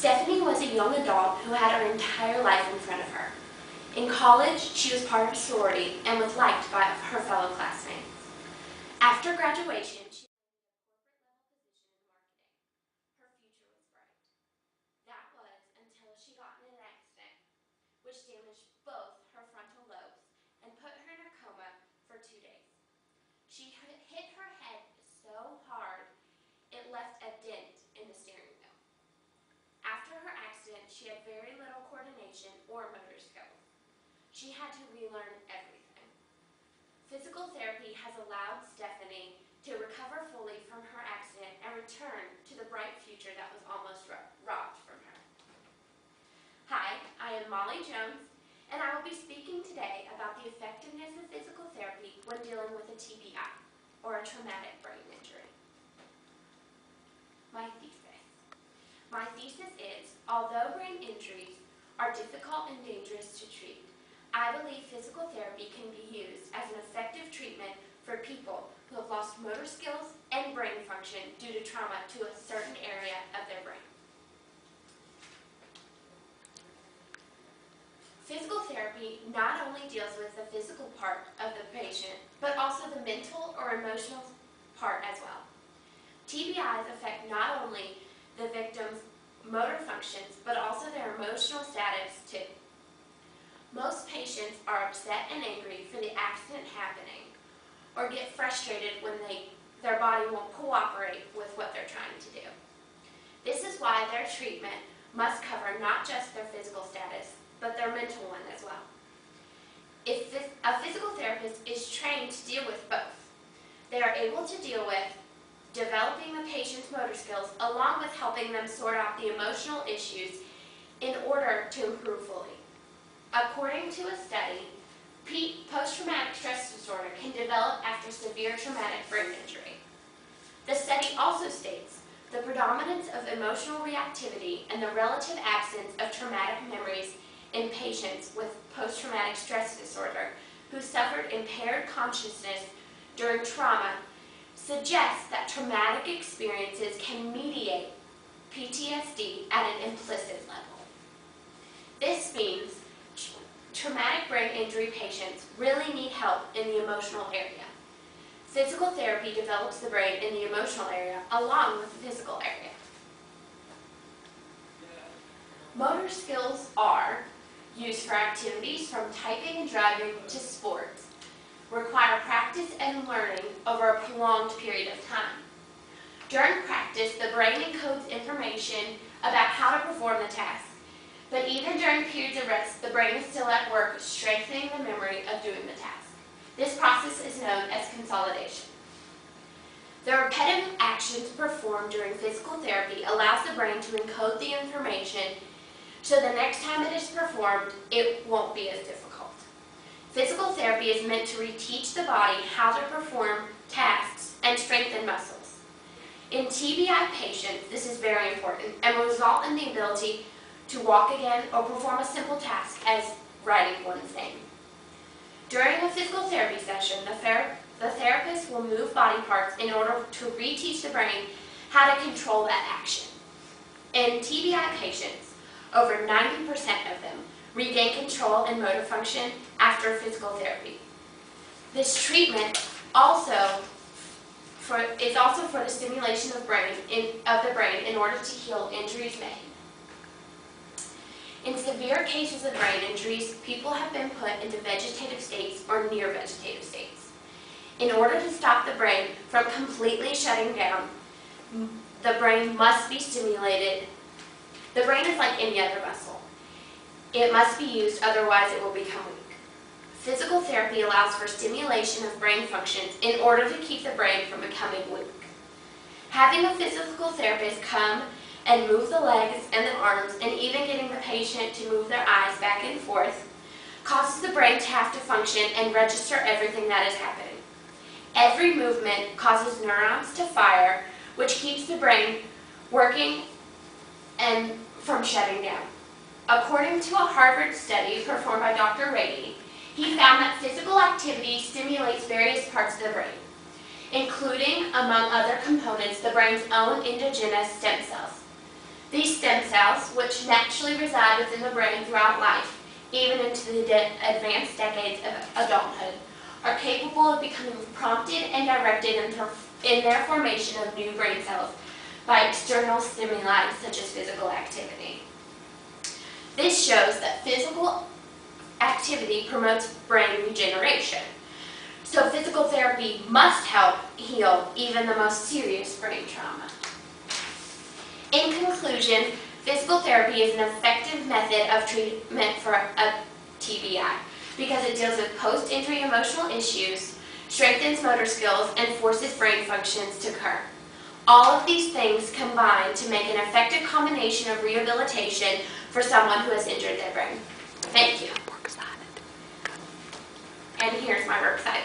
Stephanie was a young adult who had her entire life in front of her. In college, she was part of a sorority and was liked by her fellow classmates. After graduation, she landed a corporate-level position in marketing. Her future was bright. That was until she got in an accident, which damaged both her frontal lobes and put her in a coma for 2 days. She hit her head so hard, it left a dent in the steering wheel. After her accident, she had very little coordination or motor skills. She had to relearn everything. Physical therapy has allowed Stephanie to recover fully from her accident and return to the bright future that was almost robbed from her. Hi, I am Molly Jones, and I will be speaking today about the effectiveness of physical therapy when dealing with a TBI, or a traumatic brain injury. My thesis is, although brain injuries are difficult and dangerous to treat, I believe physical therapy can be used as an effective treatment for people who have lost motor skills and brain function due to trauma to a certain area of their brain. Physical therapy not only deals with the physical part of the patient, but also the mental or emotional part as well. TBIs affect not only the victim's motor functions, but also their emotional status too. Most patients are upset and angry for the accident happening, or get frustrated when their body won't cooperate with what they're trying to do. This is why their treatment must cover not just their physical status, but their mental one as well. If a physical therapist is trained to deal with both, they are able to deal with developing the patient's motor skills along with helping them sort out the emotional issues in order to improve fully. According to a study, post-traumatic stress disorder can develop after severe traumatic brain injury. The study also states the predominance of emotional reactivity and the relative absence of traumatic memories in patients with post-traumatic stress disorder who suffered impaired consciousness during trauma suggests that traumatic experiences can mediate PTSD at an implicit level. This means traumatic brain injury patients really need help in the emotional area. Physical therapy develops the brain in the emotional area along with the physical area. Motor skills are used for activities from typing and driving to sports, require practice and learning over a prolonged period of time. During practice, the brain encodes information about how to perform the task, but even during periods of rest, the brain is still at work strengthening the memory of doing the task. This process is known as consolidation. The repetitive actions performed during physical therapy allows the brain to encode the information so the next time it is performed, it won't be as difficult. Physical therapy is meant to reteach the body how to perform tasks and strengthen muscles. In TBI patients, this is very important and will result in the ability to walk again or perform a simple task as writing one's name. During a physical therapy session, the therapist will move body parts in order to reteach the brain how to control that action. In TBI patients, over 90% of them regain control and motor function after physical therapy. This treatment is also for the stimulation of the brain in order to heal injuries made. In severe cases of brain injuries, people have been put into vegetative states or near vegetative states. In order to stop the brain from completely shutting down, the brain must be stimulated. The brain is like any other muscle. It must be used, otherwise it will become weak. Physical therapy allows for stimulation of brain functions in order to keep the brain from becoming weak. Having a physical therapist come and move the legs and the arms, and even getting the patient to move their eyes back and forth, causes the brain to have to function and register everything that is happening. Every movement causes neurons to fire, which keeps the brain working and from shutting down. According to a Harvard study performed by Dr. Rady, he found that physical activity stimulates various parts of the brain, including, among other components, the brain's own endogenous stem cells. These stem cells, which naturally reside within the brain throughout life, even into the advanced decades of adulthood, are capable of becoming prompted and directed in their formation of new brain cells by external stimuli such as physical activity. This shows that physical activity promotes brain regeneration. So physical therapy must help heal even the most serious brain trauma. In conclusion, physical therapy is an effective method of treatment for a TBI because it deals with post-injury emotional issues, strengthens motor skills, and forces brain functions to occur. All of these things combine to make an effective combination of rehabilitation for someone who has injured their brain. Thank you. And here's my work site.